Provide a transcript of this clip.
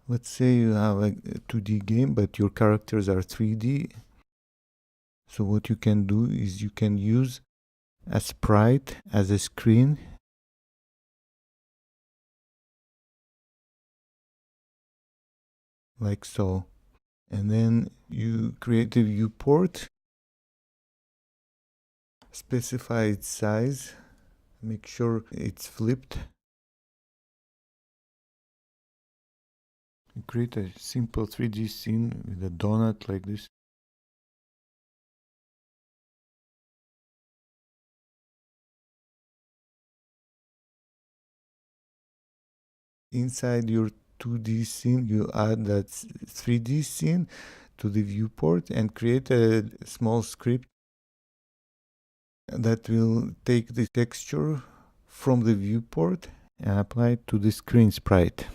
Let's say you have a 2D game, but your characters are 3D. So what you can do is you can use a sprite as a screen. Like so. And then you create a viewport, specify its size, make sure it's flipped. You create a simple 3D scene with a donut like this. Inside your 2D scene, you add that 3D scene to the viewport and create a small script that will take the texture from the viewport and apply it to the screen sprite.